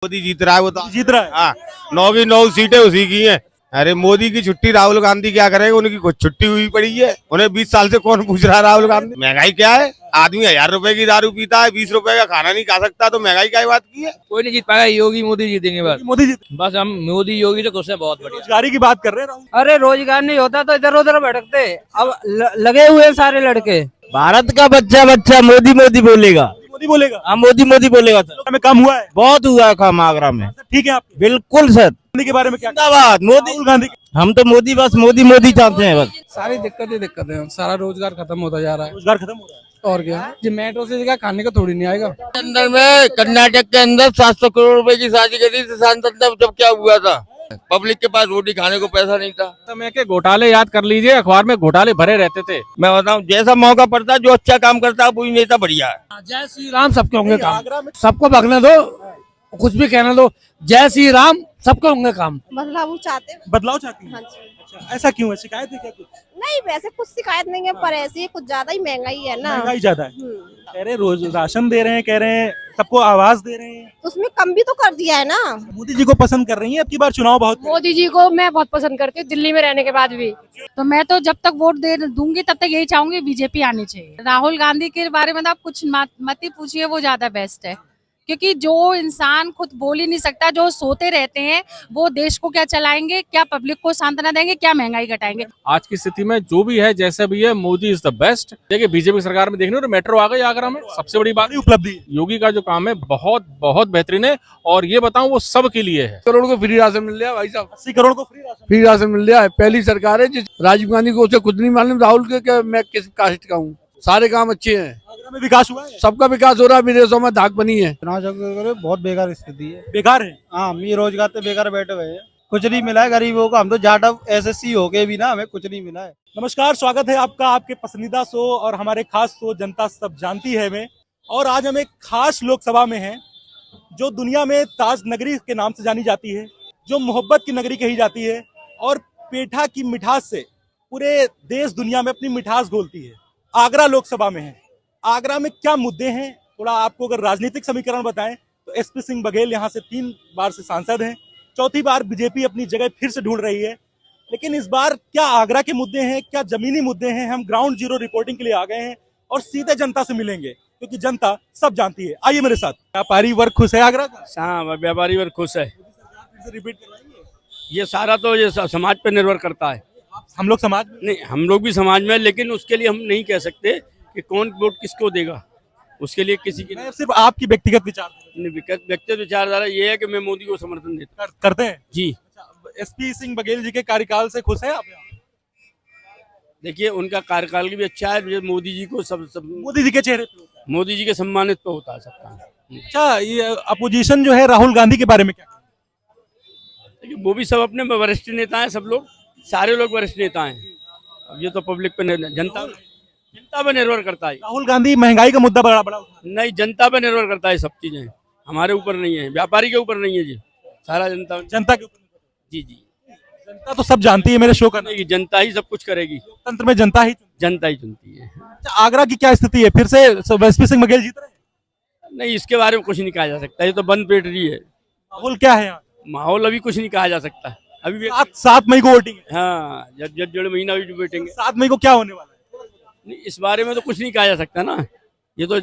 मोदी जीत रहा है, वो तो जीत रहा है। हाँ, 9 की 9 सीटें उसी की हैं। अरे मोदी की छुट्टी राहुल गांधी क्या करेंगे, उनकी कुछ छुट्टी हुई पड़ी है। उन्हें 20 साल से कौन पूछ रहा है राहुल गांधी। महंगाई क्या है, आदमी 1000 रुपए की दारू पीता है, 20 रुपए का खाना नहीं खा सकता, तो महंगाई क्या बात की है। कोई नहीं जीत पाएगा, योगी मोदी जीतेंगे बस। मोदी जीत। बस हम मोदी योगी से खुश हैं, बहुत बढ़िया। रोजगारी की बात कर रहे हैं राहुल। अरे रोजगार नहीं होता तो इधर उधर भटकते, अब लगे हुए हैं सारे लड़के। भारत का बच्चा बच्चा मोदी मोदी बोलेगा। मोदी बोलेगा। हाँ मोदी मोदी बोलेगा सर। में कम हुआ है। बहुत हुआ है काम आगरा में। ठीक है, आप बिल्कुल सर। गांधी के बारे में क्या? जिंदाबाद मोदी। राहुल गांधी। हम तो मोदी बस मोदी मोदी चाहते हैं बस। सारी दिक्कतें हैं, सारा रोजगार खत्म होता जा रहा है। रोजगार खत्म हो रहा है। और क्या, जो मेट्रो से जगह खाने का थोड़ी नहीं आएगा। अंदर में कर्नाटक के अंदर 700 करोड़ रुपए की शादी करी थी सांसद ने, जब क्या हुआ था, पब्लिक के पास रोटी खाने को पैसा नहीं था। समय के घोटाले याद कर लीजिए, अखबार में घोटाले भरे रहते थे। मैं बताऊं, जैसा मौका पड़ता है, जो अच्छा काम करता है वही नेता बढ़िया है। जय श्री राम सबके होंगे काम, सबको भगने दो, कुछ भी कहने दो। जय श्री राम सबके होंगे काम। बदलाव चाहते हैं। बदलाव चाहती है। हाँ जी। अच्छा, ऐसा क्यों है? शिकायत है क्या कुछ? नहीं, वैसे कुछ शिकायत नहीं है, पर ऐसे ही कुछ ज्यादा ही महंगाई है ना। महंगाई ज्यादा है। कह रहे रोज राशन दे रहे हैं, कह रहे हैं सबको आवाज दे रहे हैं। तो उसमें कम भी तो कर दिया है ना। मोदी जी को पसंद कर रही है, अब की बार चुनाव बहुत मोदी जी को मैं बहुत पसंद करती हूँ, दिल्ली में रहने के बाद भी। तो मैं तो जब तक वोट दे दूंगी तब तक यही चाहूंगी बीजेपी आनी चाहिए। राहुल गांधी के बारे में तो आप कुछ मत ही पूछिए, वो ज्यादा बेस्ट है। क्योंकि जो इंसान खुद बोल ही नहीं सकता, जो सोते रहते हैं, वो देश को क्या चलाएंगे, क्या पब्लिक को सांत्वना देंगे, क्या महंगाई घटाएंगे। आज की स्थिति में जो भी है, जैसा भी है, मोदी इज द बेस्ट। देखिए बीजेपी सरकार में देखने तो मेट्रो आ गई आगरा में, सबसे बड़ी बात उपलब्धि। योगी का जो काम है बहुत बहुत बेहतरीन है, और ये बताऊं वो सब के लिए है। करोड़ को फ्री राशन मिल गया भाई साहब, 80 करोड़ को फ्री राशन मिल गया है। पहली सरकार है जिस राजीव गांधी को, उसे खुद नहीं मालूम राहुल के कि मैं किस कास्ट का हूँ। सारे काम अच्छे हैं, आगरा में विकास हुआ है। सबका विकास हो रहा है, विदेशों में धाक बनी है। बहुत बेकार स्थिति है। बेकार है। हाँ हम ये रोजगार तो बेकार बैठे हुए हैं, कुछ नहीं मिला है गरीबों को। हम तो जाट SSC हो के भी ना हमें कुछ नहीं मिला है। नमस्कार, स्वागत है आपका आपके पसंदीदा शो और हमारे खास शो जनता सब जानती है में। और आज हम एक खास लोकसभा में हैं, जो दुनिया में ताज नगरी के नाम से जानी जाती है, जो मोहब्बत की नगरी कही जाती है, और पेठा की मिठास से पूरे देश दुनिया में अपनी मिठास घोलती है। आगरा लोकसभा में है। आगरा में क्या मुद्दे हैं, थोड़ा आपको अगर राजनीतिक समीकरण बताएं तो SP सिंह बघेल यहाँ से 3 बार से सांसद हैं, 4थी बार बीजेपी अपनी जगह फिर से ढूंढ रही है। लेकिन इस बार क्या आगरा के मुद्दे हैं, क्या जमीनी मुद्दे हैं, हम ग्राउंड जीरो रिपोर्टिंग के लिए आ गए हैं और सीधे जनता से मिलेंगे, क्योंकि जनता सब जानती है। आइए मेरे साथ। व्यापारी वर्ग खुश है आगरा का? हाँ व्यापारी वर्ग खुश है। रिपीट करवाइए। ये सारा तो ये समाज पर निर्भर करता है। हम लोग समाज में नहीं, हम लोग भी समाज में, लेकिन उसके लिए हम नहीं कह सकते कि कौन वोट किसको देगा। उसके लिए किसी की मैं सिर्फ आपकी व्यक्तिगत विचार व्यक्तिगत विचारधारा ये है कि मैं मोदी को समर्थन देता करते हैं जी। SP सिंह बघेल जी के कार्यकाल से खुश है आप? देखिए उनका कार्यकाल भी अच्छा है, ये मोदी जी को सब मोदी जी के चेहरे पे होता मोदी जी के सम्मानित तो होता है सबका। है। अच्छा, ये अपोजिशन जो है राहुल गांधी के बारे में क्या? देखिए वो भी सब अपने वरिष्ठ नेता हैं, सब लोग, सारे लोग वरिष्ठ नेता हैं। अब ये तो पब्लिक पे जनता पे निर्भर करता है। राहुल गांधी महंगाई का मुद्दा बड़ा बड़ा नहीं, जनता पे निर्भर करता है सब चीजें, हमारे ऊपर नहीं है, व्यापारी के ऊपर नहीं है जी, सारा जनता के ऊपर। जी जी। जनता तो सब जानती है, मेरे शो का नहीं, जनता ही सब कुछ करेगी। तंत्र में जनता ही चुनती है। अच्छा, आगरा की क्या स्थिति है? फिर से SP सिंह बघेल जीत रहे हैं? नहीं, इसके बारे में कुछ नहीं कहा जा सकता, ये तो बंद पेटरी है। माहौल क्या है यहाँ? माहौल अभी कुछ नहीं कहा जा सकता, अभी 7 मई को वोटिंग है। हाँ, जब 1.5 महीना भी बैठेंगे। 7 मई को क्या होने वाला है? नहीं, इस बारे में तो कुछ नहीं कहा जा सकता ना, ये तो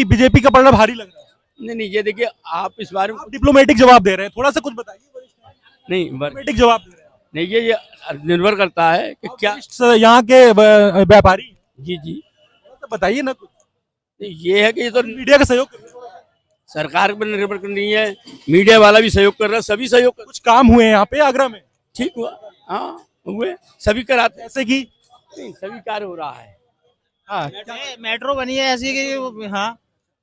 बीजेपी का पलड़ा भारी लग रहा है। नहीं, ये देखिए आप इस बारे में डिप्लोमेटिक जवाब दे रहे हैं, थोड़ा सा कुछ बताइए। नहीं, डिप्लोमेटिक जवाब दे रहे हैं। नहीं, ये निर्भर करता है कि क्या यहाँ के व्यापारी। जी जी, तो बताइए ना कुछ। ये है कि ये तो मीडिया का सहयोग सरकार पर निर्भर करनी है, मीडिया वाला भी सहयोग कर रहा है, सभी सहयोग कर। कुछ काम हुए यहाँ पे आगरा में? ठीक हुआ, हाँ हुए, सभी कराते, ऐसे की सभी कार्य हो रहा है। हाँ, मेट्रो बनी है ऐसी कि हाँ,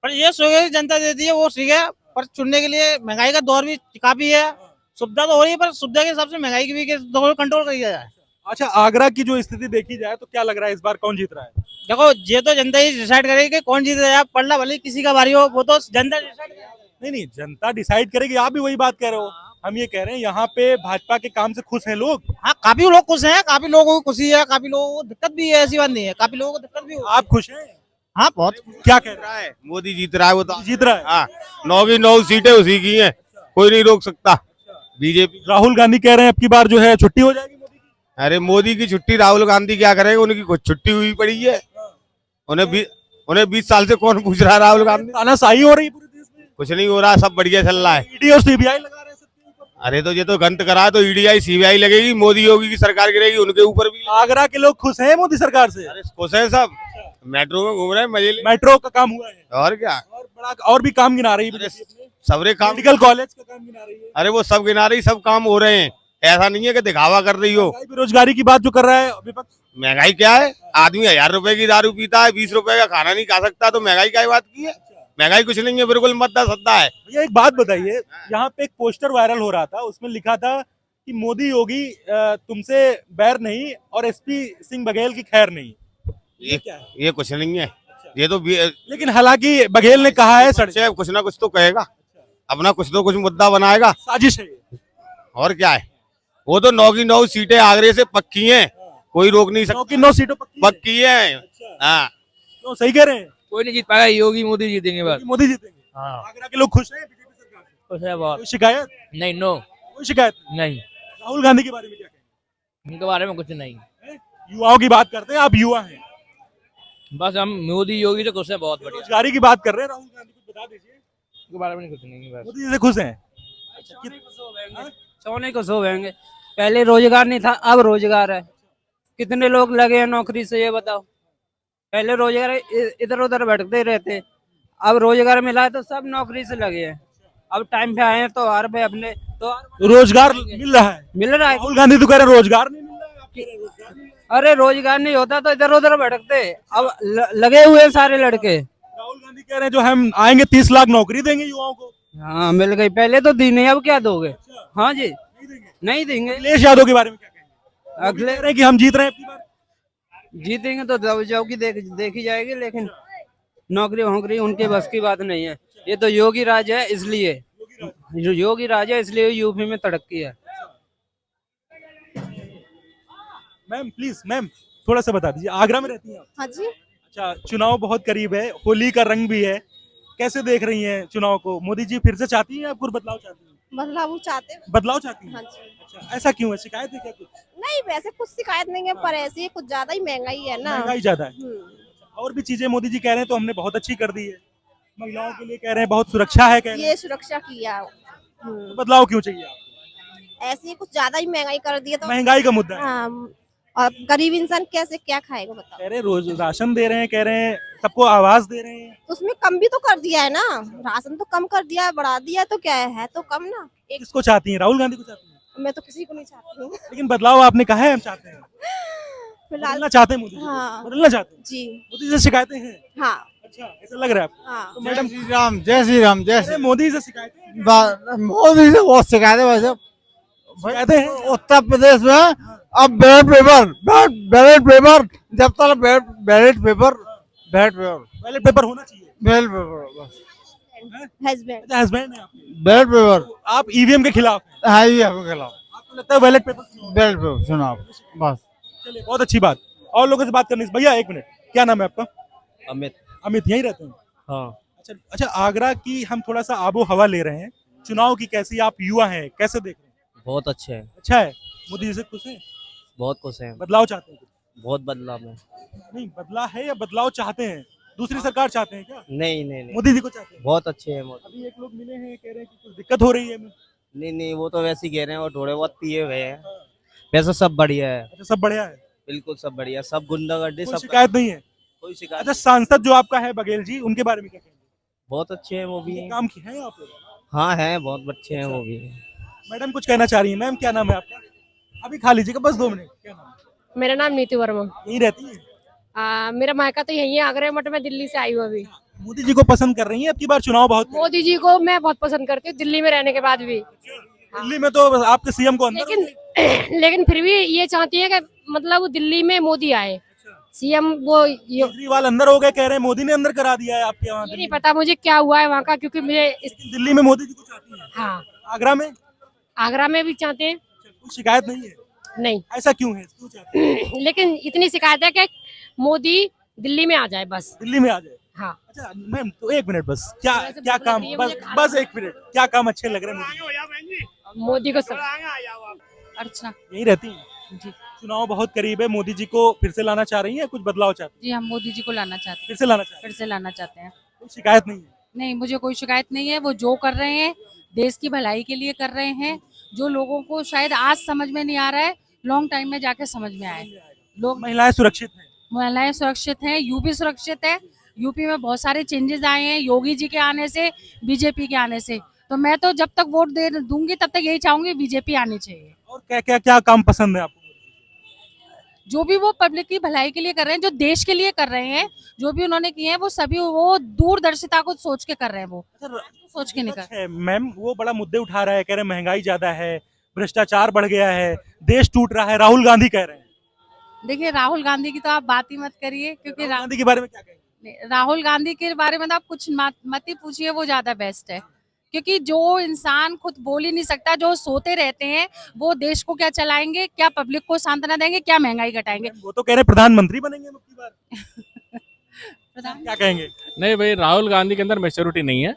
पर ये जनता देती है, वो ठीक है, पर चुनने के लिए महंगाई का दौर भी काफी है। सुविधा तो हो रही है, पर सुविधा के हिसाब से महंगाई की भी कंट्रोल कर दिया जाए। अच्छा, आगरा की जो स्थिति देखी जाए तो क्या लग रहा है इस बार कौन जीत रहा है? देखो, ये तो जनता ही डिसाइड करेगी कि कौन जीत रहा है। पढ़ना भले किसी का बारी हो, वो तो जनता डिसाइड करेगी। नहीं, जनता डिसाइड करेगी। आप भी वही बात कह रहे हो। हम ये कह रहे हैं यहाँ पे भाजपा के काम से खुश हैं लोग। हाँ, काफी लोग खुश हैं, काफी लोगों को खुशी है, काफी लोगों को दिक्कत भी है, ऐसी बात नहीं है, काफी लोगों को दिक्कत भी हो। आप खुश हैं? हाँ बहुत। क्या कह रहा है? मोदी जीत रहा है, वो तो जीत रहा है। हाँ, 9 की 9 सीटें उसी की हैं। कोई नहीं रोक सकता। बीजेपी। राहुल गांधी कह रहे हैं अब की बार जो है छुट्टी हो जाएगी मोदी की। अरे मोदी की छुट्टी राहुल गांधी क्या करेंगे, उनकी कुछ छुट्टी हुई पड़ी है। उन्हें 20 साल से कौन पूछ रहा है राहुल गांधी। तानाशाही हो रही है पूरे देश में। कुछ नहीं हो रहा, सब बढ़िया चल रहा है। ईडी और सीबीआई लगा रहे हैं सबके ऊपर। अरे तो ये तो गंत करा है, तो ईडीआई सीबीआई लगेगी, मोदी योगी की सरकार गिरेगी, उनके ऊपर भी। आगरा के लोग खुश हैं मोदी सरकार से। अरे खुश है सब, मेट्रो में घूम रहे हैं, मजे ले। मेट्रो का काम हुआ है और क्या, और बड़ा और भी काम गिना रही है अरे बीजेपी अपने। सबरे काम। मेडिकल कॉलेज का काम गिना रही है। अरे वो सब गिना रही, सब काम हो रहे हैं, ऐसा नहीं है कि दिखावा कर रही हो। महंगाई, बेरोजगारी की बात जो कर रहा है विपक्ष। महंगाई क्या है, आदमी 1000 रुपए की दारू पीता है, 20 रुपए का खाना नहीं खा सकता, तो महंगाई क्या बात की है। महंगाई कुछ नहीं है, बिल्कुल मद्दा सद्दा है। भैया एक बात बताइए, यहाँ पे एक पोस्टर वायरल हो रहा था, उसमें लिखा था कि मोदी योगी तुमसे बैर नहीं और एसपी सिंह बघेल की खैर नहीं। ये क्या है? ये कुछ नहीं है, ये तो लेकिन हालांकि बघेल ने कहा है सड़क से कुछ ना कुछ तो कहेगा, अपना कुछ तो कुछ मुद्दा बनाएगा। साजिश है ये। और क्या है, वो तो 9 की 9 सीटें आगरे से पक्की हैं, कोई रोक नहीं 9 की सकता। 9 सीटों पक्की है। हाँ, तो सही कह रहे हैं, कोई नहीं जीत पाएगा, योगी मोदी जीतेंगे बस। मोदी जीतेंगे। हाँ आगरा के लोग खुश हैं बीजेपी सरकार से। खुश है बहुत। कोई शिकायत? नहीं, नो कोई शिकायत नहीं, राहुल गांधी के बारे में क्या कहेंगे? उनके बारे में कुछ नहीं। युवाओं की बात करते हैं, आप युवा हैं, बस हम मोदी योगी से खुश है बहुत बढ़िया। रोजगारी की बात कर रहे हैं, राहुल गांधी को बता दीजिए। उनके बारे में कुछ नहीं बस। मोदी जी से खुश हैं। सोने को सो होंगे। पहले रोजगार नहीं था, अब रोजगार है। कितने लोग लगे हैं नौकरी से, ये बताओ। पहले रोजगार इधर उधर भटकते रहते, अब रोजगार मिला है तो सब नौकरी से लगे हैं। अब टाइम पे आए हैं तो हर पे अपने तो रोजगार मिल रहा है। मिल रहा है। राहुल गांधी तो कह रहे हैं रोजगार नहीं मिल रहा है, आप कह रहे हैं रोजगार मिल रहा है। अरे रोजगार नहीं होता तो इधर उधर भटकते, अब लगे हुए हैं सारे लड़के। राहुल गांधी कह रहे हैं जो हम आएंगे 30 लाख नौकरी देंगे युवाओं को। हाँ मिल गई, पहले तो दी नहीं, अब क्या दोगे? हाँ जी, नहीं देंगे। अखिलेश यादव के बारे में क्या कहेंगे? अगले कह रहे हैं कि हम जीत रहे हैं अपनी बार। जीतेंगे तो चौकी देखी जाएगी, लेकिन नौकरी वोकरी उनके बस की बात नहीं है। ये तो योगी राज है, इसलिए योगी राज है, इसलिए यूपी में तरक्की है। मैम प्लीज, मैम थोड़ा सा बता दीजिए, आगरा में रहती हैं आप? हाँ जी। अच्छा, चुनाव बहुत करीब है, होली का रंग भी है, कैसे देख रही हैं चुनाव को? मोदी जी फिर से चाहती हैं या कुछ बदलाव चाहती हैं? बदलाव चाहते हैं। बदलाव चाहती हैं? हाँ जी। अच्छा, ऐसा क्यों है, शिकायत है क्या कुछ? नहीं वैसे कुछ शिकायत नहीं है, पर ऐसे ही कुछ ज्यादा ही महंगाई है ना। महंगाई ज्यादा है और भी चीजें मोदी जी कह रहे हैं तो हमने बहुत अच्छी कर दी है, महिलाओं के लिए कह रहे हैं बहुत सुरक्षा है, कह रहे हैं। ये सुरक्षा किया। तो बदलाव क्यों चाहिए आपको? ऐसे ही कुछ ज्यादा ही महंगाई कर दी है तो महंगाई का मुद्दा है। हाँ, और गरीब इंसान कैसे क्या खाएगा बताओ। कह रहे हैं रोज राशन दे रहे हैं, कह रहे हैं सबको आवाज दे रहे हैं। तो उसमें कम भी तो कर दिया है ना, राशन तो कम कर दिया है, बढ़ा दिया है, तो क्या है तो कम ना। एक किसको चाहती हैं, राहुल गांधी को चाहती हैं? मैं तो किसी को नहीं चाहती हूँ लेकिन बदलाव आपने कहा है हम चाहते हैं, फिलहाल। बदलना चाहते हैं मोदी जी को? हाँ। बदलना चाहते हैं जी मोदी से शिकायतें हैं? हाँ अच्छा, ऐसा लग रहा है आपको? हाँ। तो मैडम श्री राम, जय श्री राम, जय अरे मोदी से शिकायतें हैं? मोदी से बहुत शिकायत है वैसे। शिकायतें हैं? उत्तर प्रदेश में अब बैलेट पेपर जब तक बैलेट पेपर बैलेट पेपर होना चाहिए। बैलेट पेपर बस हस्बैंड। अच्छा, हस्बैंड है आपके? बैलेट पेपर तो आप ईवीएम के खिलाफ हैं? हाँ ये आपके खिलाफ आपको लगता है बैलेट पेपर? बैलेट पेपर चुनाव बस। चलिए, बहुत अच्छी बात। और लोगों से बात करनी है। भैया एक मिनट, क्या नाम है आपका? अमित। अमित, यहीं रहते हैं? हाँ अच्छा, आगरा की हम थोड़ा सा आबो हवा ले रहे हैं, चुनाव की कैसी, आप युवा हैं, कैसे देख रहे हैं? बहुत अच्छे है, अच्छा है, मोदी जी से खुश हैं? बहुत खुश है, बदलाव चाहते हैं? बहुत बदलाव है। नहीं, बदला है या बदलाव चाहते हैं? दूसरी सरकार चाहते हैं क्या? नहीं नहीं नहीं, मोदी जी को चाहते हैं? बहुत अच्छे है मोदी। अभी एक लोग मिले हैं, कह रहे हैं कि कुछ दिक्कत हो रही है। नहीं नहीं, वो तो वैसे ही कह रहे हैं, वो थोड़े बहुत पिए हुए हैं, वैसे सब बढ़िया है, अच्छा, सब बढ़िया है, बिल्कुल सब बढ़िया, सब गुंडागर्दी कोई सब शिकायत नहीं है? कोई शिकायत अच्छा, सांसद जो आपका है बघेल जी, उनके बारे में क्या कहेंगे? बहुत अच्छे हैं वो भी। काम की है यहाँ पे? हाँ है, बहुत अच्छे हैं वो भी। मैडम कुछ कहना चाह रही है? मैम क्या नाम है आपका? अभी खा लीजिएगा, बस 2 मिनट। क्या नाम है? मेरा नाम नीति वर्मा। यहीं रहती है? मेरा मायका तो यही है आगरा, बट मैं दिल्ली से आई हूँ अभी। मोदी जी को पसंद कर रही हैं? अब की बार चुनाव बहुत मोदी जी को मैं बहुत पसंद करती हूँ, दिल्ली में रहने के बाद भी। दिल्ली में तो आपके सीएम को अंदर लेकिन फिर भी ये चाहती है कि मतलब दिल्ली में मोदी आए सीएम। वो ये केजरीवाल अंदर हो गए, कह रहे हैं मोदी ने अंदर करा दिया है आपके वहाँ। नहीं पता मुझे क्या हुआ है वहाँ का, क्योंकि मुझे दिल्ली में मोदी जी को चाहती है? हाँ, आगरा में? आगरा में भी चाहते हैं। कोई शिकायत नहीं है? नहीं, ऐसा क्यों है, क्यों चाहते हैं? लेकिन इतनी शिकायत है कि मोदी दिल्ली में आ जाए बस। दिल्ली में आ जाए? हाँ। अच्छा मैम, तो एक मिनट बस, क्या वैसे क्या बोलना काम, चाहिए, बस मुझे खाना बस एक मिनट, क्या काम अच्छे लग रहे हैं मोदी को सब अच्छा यही रहती हैं? जी चुनाव बहुत करीब है, मोदी जी को फिर से लाना चाह रही है, कुछ बदलाव चाहती जी हम मोदी जी को लाना चाहते है? फिर से लाना चाहती फिर से लाना चाहते हैं। है, कोई शिकायत नहीं है? नहीं मुझे कोई शिकायत नहीं है, वो जो कर रहे हैं देश की भलाई के लिए कर रहे हैं, जो लोगों को शायद आज समझ में नहीं आ रहा है, लॉन्ग टाइम में जाके समझ में आए। लोग महिलाएं सुरक्षित हैं? महिलाएं सुरक्षित हैं, यूपी सुरक्षित है, यूपी में बहुत सारे चेंजेस आए हैं योगी जी के आने से, बीजेपी के आने से। तो मैं तो जब तक वोट दे दूंगी तब तक यही चाहूंगी बीजेपी आनी चाहिए। और क्या क्या क्या काम पसंद है आपको? जो भी वो पब्लिक की भलाई के लिए कर रहे हैं, जो देश के लिए कर रहे हैं, जो भी उन्होंने किए हैं वो सभी वो दूरदर्शिता को सोच के कर रहे हैं, वो सोच के नहीं कर रहे। मैम वो बड़ा मुद्दे उठा रहा है, कह रहे हैं महंगाई ज्यादा है, भ्रष्टाचार बढ़ गया है, देश टूट रहा है, राहुल गांधी कह रहे हैं। देखिए राहुल गांधी की तो आप बात ही मत करिए, क्योंकि राहुल गांधी के बारे में क्या कहेंगे? राहुल गांधी के बारे में तो आप कुछ मत ही पूछिए, वो ज्यादा बेस्ट है। क्योंकि जो इंसान खुद बोल ही नहीं सकता, जो सोते रहते हैं, वो देश को क्या चलाएंगे, क्या पब्लिक को सांत्वना देंगे, क्या महंगाई घटाएंगे? वो तो कह रहे हैं प्रधानमंत्री बनेंगे अब की बार। प्रधान क्या कहेंगे? नहीं भाई, राहुल गांधी के अंदर मैच्योरिटी नहीं है,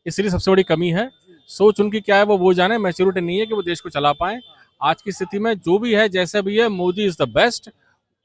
इसलिए सबसे बड़ी कमी है। सोच उनकी क्या है वो जाने, मैच्योरिटी नहीं है कि वो देश को चला पाए। आज की स्थिति में जो भी है जैसे भी है, मोदी इज द बेस्ट।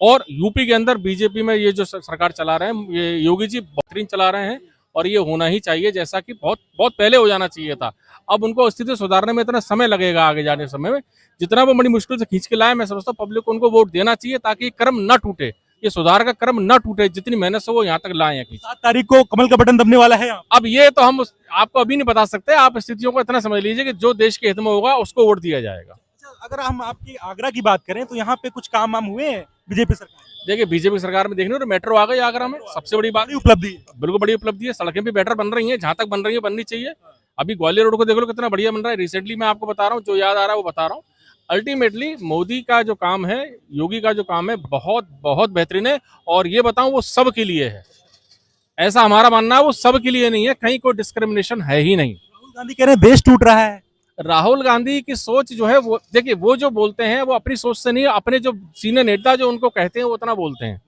और यूपी के अंदर बीजेपी में ये जो सरकार चला रहे हैं, ये योगी जी बेहतरीन चला रहे हैं, और ये होना ही चाहिए, जैसा कि बहुत बहुत पहले हो जाना चाहिए था। अब उनको स्थिति सुधारने में इतना समय लगेगा, आगे जाने समय में जितना वो बड़ी मुश्किल से खींच के लाए, मैं समझता हूँ पब्लिक को उनको वोट देना चाहिए, ताकि ये क्रम न टूटे, ये सुधार का क्रम न टूटे, जितनी मेहनत से वो यहाँ तक लाए हैं। 7 तारीख को कमल का बटन दबने वाला है यहाँ। अब ये तो हम आपको अभी नहीं बता सकते, आप स्थितियों को इतना समझ लीजिए कि जो देश के हित में होगा उसको वोट दिया जाएगा। अगर हम आपकी आगरा की बात करें तो यहाँ पे कुछ काम वाम हुए हैं बीजेपी सरकार? देखिए बीजेपी सरकार में देखने तो मेट्रो आ गई आगरा में, सबसे बड़ी बात, बड़ी उपलब्धि है। बिल्कुल बड़ी उपलब्धि है। सड़कें भी बेटर बन रही हैं, जहां तक बन रही है बननी चाहिए। अभी ग्वालियर रोड को देख लो कितना बढ़िया बन रहा है, रिसेंटली मैं आपको बता रहा हूँ, जो याद आ रहा है वो बता रहा हूँ। अल्टीमेटली मोदी का जो काम है, योगी का जो काम है, बहुत बहुत बेहतरीन है। और ये बताऊं वो सब के लिए है, ऐसा हमारा मानना है, वो सब के लिए नहीं है, कहीं कोई डिस्क्रिमिनेशन है ही नहीं। राहुल गांधी कह रहे हैं देश टूट रहा है। राहुल गांधी की सोच जो है वो देखिए, वो जो बोलते हैं वो अपनी सोच से नहीं, अपने जो सीनियर नेता जो उनको कहते हैं वो उतना बोलते हैं।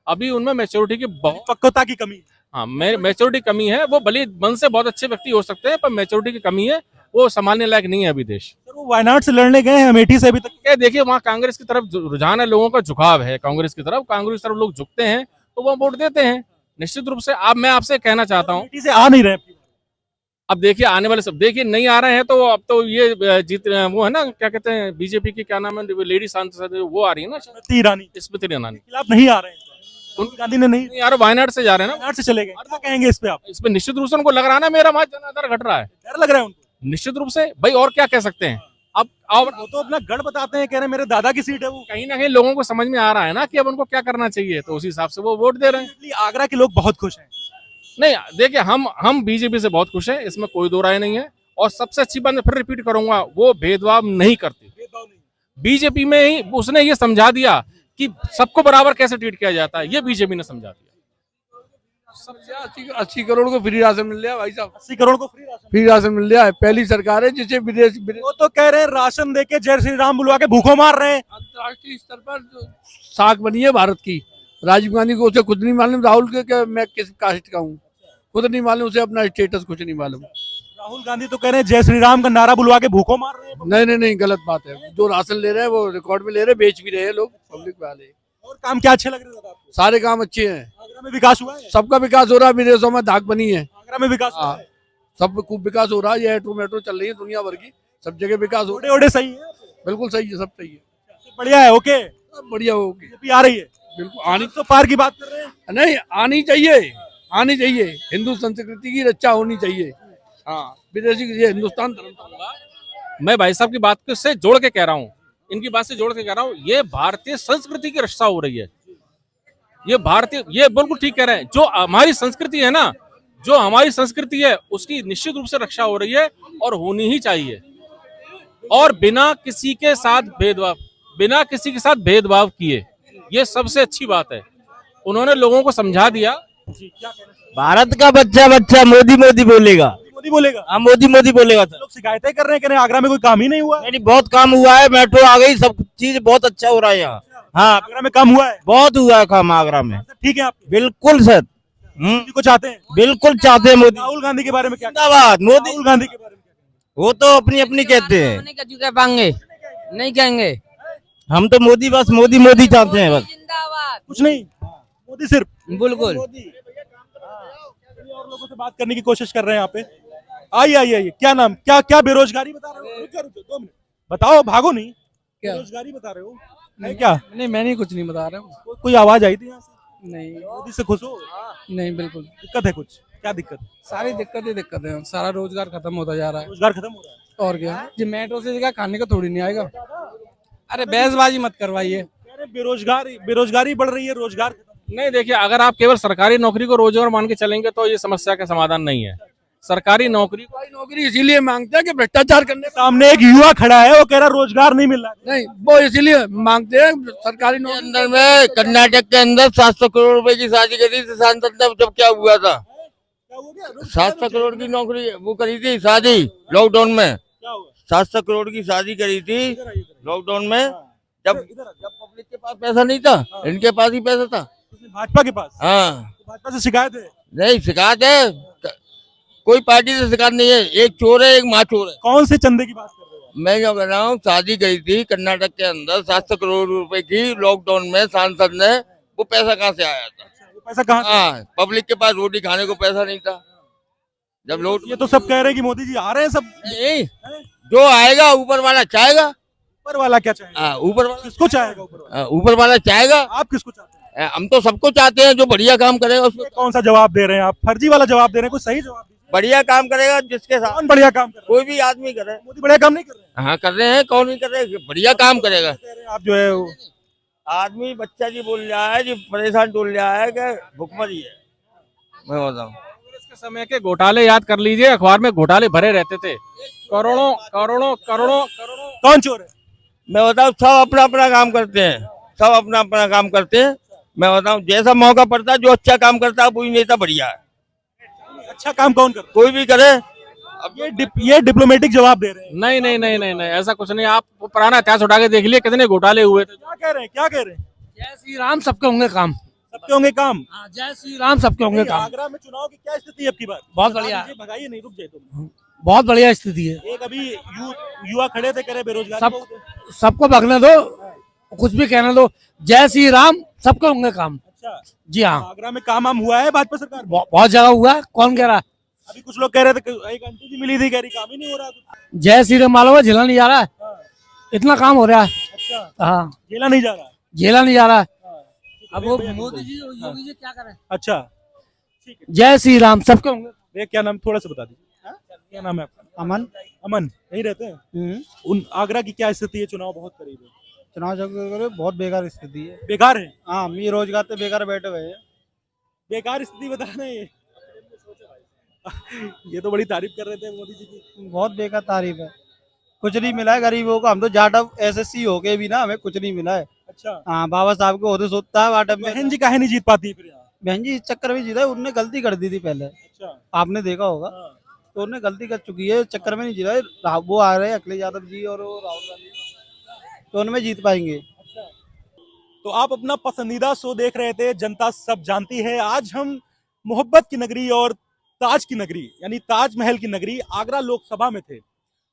अभी उनमें मैच्योरिटी की बहुत पक्वता की कमी। हाँ, मैच्योरिटी कमी है। वो भले मन से बहुत अच्छे व्यक्ति हो सकते हैं, पर मैच्योरिटी की कमी है, वो संभालने लायक नहीं है अभी देश। सर वो वायनाड से लड़ने गए हैं, अमेठी से अभी तक। क्या देखिए वहाँ कांग्रेस की तरफ रुझान है, लोगों का झुकाव है कांग्रेस की तरफ, कांग्रेस की तरफ लोग झुकते हैं तो वो वोट देते हैं निश्चित रूप से। अब मैं आपसे कहना चाहता हूँ, अमेठी से आ नहीं रहे। अब देखिए आने वाले सब देखिए नहीं आ रहे हैं, तो अब तो ये जीत वो है ना, क्या कहते हैं बीजेपी की, क्या नाम है लेडी सांसद, वो आ रही है ना स्मृति ईरानी, स्मृति ईरानी खिलाफ नहीं आ रहे हैं। राहुल गांधी ने नहीं यार वायनाड से जा रहे हैं ना, वायनाड से चले गए। क्या कहेंगे इस पे आप? इस पे निश्चित रूप से उनको लग रहा है ना मेरा वहाँ जनाधार घट रहा है, डर लग रहा है उनको निश्चित रूप से भाई, और क्या कह सकते हैं। अब वो तो अपना गढ़ बताते हैं, कह रहे हैं मेरे दादा की सीट है वो। कहीं ना कहीं लोगों को समझ में आ रहा है ना कि अब उनको क्या करना चाहिए, तो उसी हिसाब से वो वोट दे रहे हैं। आगरा के लोग बहुत खुश हैं। नहीं देखिए, हम बीजेपी से बहुत खुश हैं, इसमें कोई दो राय नहीं है। और सबसे अच्छी बात मैं फिर रिपीट करूंगा, वो भेदभाव नहीं करती। बीजेपी में ही उसने ये समझा दिया कि सबको बराबर कैसे ट्रीट किया जाता है, ये बीजेपी ने समझा दिया। सबसे 80 करोड़ को फ्री राशन मिल रहा है भाई साहब, 80 करोड़ को फ्री राशन मिल रहा है। पहली सरकार है जिसे विदेश वो तो कह रहे हैं राशन देके जय श्री राम बुलवा के भूखों मार रहे हैं। अंतर्राष्ट्रीय स्तर पर जो साख बनी है भारत की, राजीव गांधी को उसे खुद नहीं मालूम, राहुल के क्या मैं किस कास्ट का हूँ खुद नहीं मालूम, उसे अपना स्टेटस कुछ नहीं मालूम। राहुल गांधी तो कह रहे हैं जय श्री राम का नारा बुलवा के भूखों मार रहे हैं। नहीं गलत बात है। जो राशन ले रहे हैं वो रिकॉर्ड में ले रहे हैं, बेच भी रहे हैं लोग, पब्लिक वाले। और काम क्या अच्छे लग रहे हैं आपको? सारे काम अच्छे हैं। आगरा में विकास हुआ है? सबका विकास हो रहा है, विदेशों में धाक बनी है। आगरा में विकास हुआ है? सब खूब विकास हो रहा है। ये मेट्रो चल रही है दुनिया भर की, सब जगह विकास हो रहा है। सही है, बिल्कुल सही है, सब सही है, बढ़िया है। ओके, बढ़िया होगी, आ रही है बिल्कुल। आनी तो पार की बात कर रहे हैं, नहीं आनी चाहिए, आनी चाहिए। हिंदू संस्कृति की रक्षा होनी चाहिए। हाँ, विदेशी ये हिंदुस्तान धर्म होगा। मैं भाई साहब की बात से जोड़ के कह रहा हूँ, इनकी बात से जोड़ के कह रहा हूँ, ये भारतीय संस्कृति की रक्षा हो रही है। ये भारतीय, ये बिल्कुल ठीक कह रहे हैं। जो हमारी संस्कृति है ना, जो हमारी संस्कृति है उसकी निश्चित रूप से रक्षा हो रही है और होनी ही चाहिए। और बिना किसी के साथ भेदभाव किए, ये सबसे अच्छी बात है। उन्होंने लोगों को समझा दिया। भारत का बच्चा मोदी मोदी बोलेगा, मोदी बोलेगा। हाँ मोदी मोदी बोलेगा। लोग शिकायतें कर रहे हैं, कह रहे हैं आगरा में कोई काम ही नहीं हुआ। नहीं, बहुत काम हुआ है, मेट्रो आ गई, सब चीज बहुत अच्छा हो रहा है यहाँ। हाँ, आगरा में काम हुआ है, बहुत हुआ है काम आगरा में। ठीक है आप? बिल्कुल सर, मोदी को चाहते हैं? बिल्कुल चाहते हैं मोदी। राहुल गांधी के बारे में क्या? जिंदाबाद मोदी। राहुल गांधी के बारे में क्या? वो तो अपनी अपनी कहते हैं, नहीं कह पाएंगे, नहीं कहेंगे। हम तो मोदी बस मोदी मोदी चाहते हैं बस। कुछ नहीं, मोदी सिर्फ। बिल्कुल। और लोगों से बात करने की कोशिश कर रहे हैं यहाँ पे। आइए आइए आइए, क्या नाम, क्या क्या बेरोजगारी बता रहे हो? रुको, रुको, 2 मिनट बताओ, भागो नहीं। क्या? बेरोजगारी बता रहे हो है क्या? नहीं, मैं नहीं, कुछ नहीं बता रहा हूँ। कोई आवाज आई थी यहाँ से? नहीं, मोदी से खुश हो? नहीं, बिल्कुल। दिक्कत है कुछ? क्या दिक्कत? सारी दिक्कत है, सारा रोजगार खत्म होता जा रहा है। रोजगार खत्म हो रहा है। और क्या, जोमेटो से जगह खाने का थोड़ी नहीं आएगा। अरे बहसबाजी मत करवाइए। कह रहे बेरोजगारी बढ़ रही है, रोजगार खत्म। नहीं, देखिए, अगर आप केवल सरकारी नौकरी को रोजगार मान के चलेंगे तो ये समस्या का समाधान नहीं है। सरकारी नौकरी इसीलिए मांगते हैं कि भ्रष्टाचार करने सामने एक युवा खड़ा है, वो कह रहा रोजगार नहीं मिल रहा। नहीं, वो इसीलिए मांगते हैं सरकारी नौकरी। अंदर में कर्नाटक के अंदर 700 करोड़ रुपए की शादी करी थी सांसद ने, जब क्या हुआ था? क्या हो गया? 700 करोड़ की नौकरी वो करी थी शादी लॉकडाउन में। क्या हुआ? 700 करोड़ की शादी करी थी इधर आइए, इधर आइए। लॉकडाउन में, हाँ, जब इधर आइए। पब्लिक के पास पैसा नहीं था, इनके पास ही पैसा था। भाजपा के पास? हाँ, तो भाजपा से शिकायत है? नहीं शिकायत है, कोई पार्टी से शिकायत नहीं है। एक चोर है, एक माँ चोर है। कौन से चंदे की बात कर रहे हो? मैं क्या कह रहा हूँ, शादी करी थी कर्नाटक के अंदर 700 करोड़ रुपए की लॉकडाउन में सांसद ने, वो पैसा कहाँ से आया था? वो पैसा कहाँ से? हाँ, पब्लिक के पास रोटी खाने को पैसा नहीं था जब लोग। ये तो सब कह रहे हैं कि मोदी जी आ रहे हैं सब। नहीं, जो आएगा ऊपर वाला चाहेगा। ऊपर वाला क्या चाहेगा? हाँ, ऊपर वाला, किसको चाहेगा ऊपर वाला? ऊपर वाला चाहेगा। आप किसको चाहते हैं? हम तो सबको चाहते हैं, जो बढ़िया काम करेगा उसको। ये कौन सा जवाब दे रहे हैं आप? फर्जी वाला जवाब दे रहे हैं, कोई सही जवाब दीजिए। बढ़िया काम करेगा जिसके साथ कौन बढ़िया काम कर रहा कोई भी आदमी करे। है? मोदी बढ़िया काम नहीं कर रहे हैं। हाँ, कर रहे हैं, कौन नहीं कर रहे हैं, बढ़िया काम करेगा। कह रहे हैं आप जो है वो आदमी बच्चा जी बोल रहा है, जी परेशान बोल रहा है कि भुखमरी है। मैं बताऊँ, कांग्रेस के समय के घोटाले याद कर लीजिए, अखबार में घोटाले भरे रहते थे, करोड़ों करोड़ों करोड़ों करोड़ों। कौन चोर है? मैं बताऊँ, सब अपना अपना काम करते हैं, सब अपना अपना काम करते हैं। मैं बताऊँ, जैसा मौका पड़ता है, जो अच्छा काम करता है वही नेता बढ़िया है। अच्छा काम कौन कर रहा कोई भी करे। अब ये डिप्लोमेटिक जवाब दे रहे हैं। नहीं नहीं नहीं नहीं नहीं, ऐसा कुछ नहीं। आप पुराना इतिहास उठा के देख लिए, कितने घोटाले हुए थे। क्या कह रहे हैं? क्या कह रहे हैं? जय श्री राम, सबके होंगे काम। सबके होंगे काम? जय श्री राम, सबके होंगे काम। आगरा में चुनाव की क्या स्थिति है अब की बार? बहुत बढ़िया। भगाइए नहीं, रुक जाए तुम। बहुत बढ़िया स्थिति है। एक अभी युवा खड़े थे, करे बेरोजगार सब सबको भगने दो, कुछ भी कहने दो। जय श्री राम, सबके होंगे काम। अच्छा, जी हाँ, आगरा में काम हुआ है भाजपा सरकार में? बहुत जगह हुआ है। कौन कह रहा? अभी कुछ लोग कह रहे थे, एक आंटी जी मिली थी, कह रही काम ही नहीं हो रहा। जय श्री राम मालूम है, झेला नहीं जा रहा है, इतना काम हो रहा है। अच्छा, हाँ, झेला नहीं जा रहा। झेला नहीं जा रहा है। अब वो मोदी जी योगी जी क्या करें? अच्छा, जय श्री राम, सबके होंगे। भैया क्या नाम, थोड़ा सा बता दीजिए। क्या नाम है आपका? अमन। अमन, यहीं रहते हैं? उन आगरा की क्या स्थिति है? चुनाव बहुत करीब है। चुनाव बहुत बेकार स्थिति है। बेकार है? हाँ, ये रोजगार पे बेकार बैठे हुए हैं। बेकार स्थिति बता रहे हैं ये तो बड़ी तारीफ कर रहे थे मोदी जी की। बहुत बेकार तारीफ है, कुछ नहीं मिला है गरीबों को। हम तो जाटव एसएससी हो के भी ना, हमें कुछ नहीं मिला है। अच्छा, हाँ, बाबा साहब को होते सोचता है वाटप में। बहन जी काहे नहीं जीत पाती फिर यहाँ? बहन जी इस चक्कर में जीता है, उनने गलती कर दी थी पहले, अच्छा, आपने देखा होगा। तो उन्होंने गलती कर चुकी है, चक्कर में नहीं जीता है। वो आ रहे हैं अखिलेश यादव जी और वो राहुल गांधी, तो उनमें जीत पाएंगे। तो आप अपना पसंदीदा शो देख रहे थे, जनता सब जानती है। आज हम मोहब्बत की नगरी और ताज की नगरी यानी ताजमहल की नगरी आगरा लोकसभा में थे,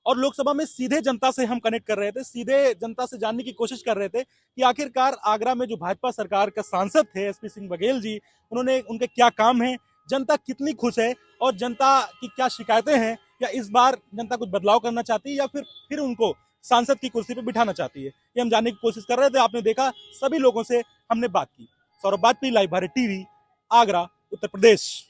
और लोकसभा में सीधे जनता से हम कनेक्ट कर रहे थे, सीधे जनता से जानने की कोशिश कर रहे थे कि आखिरकार आगरा में जो भाजपा सरकार का सांसद थे एसपी सिंह बघेल जी, उनके क्या काम है, जनता कितनी खुश है और जनता की क्या शिकायतें हैं, या इस बार जनता कुछ बदलाव करना चाहती है या फिर उनको सांसद की कुर्सी पर बिठाना चाहती है, ये हम जानने की कोशिश कर रहे थे। आपने देखा, सभी लोगों से हमने बात की। Saurabh Vajpayee, live Bharat TV, Agra, Uttar Pradesh.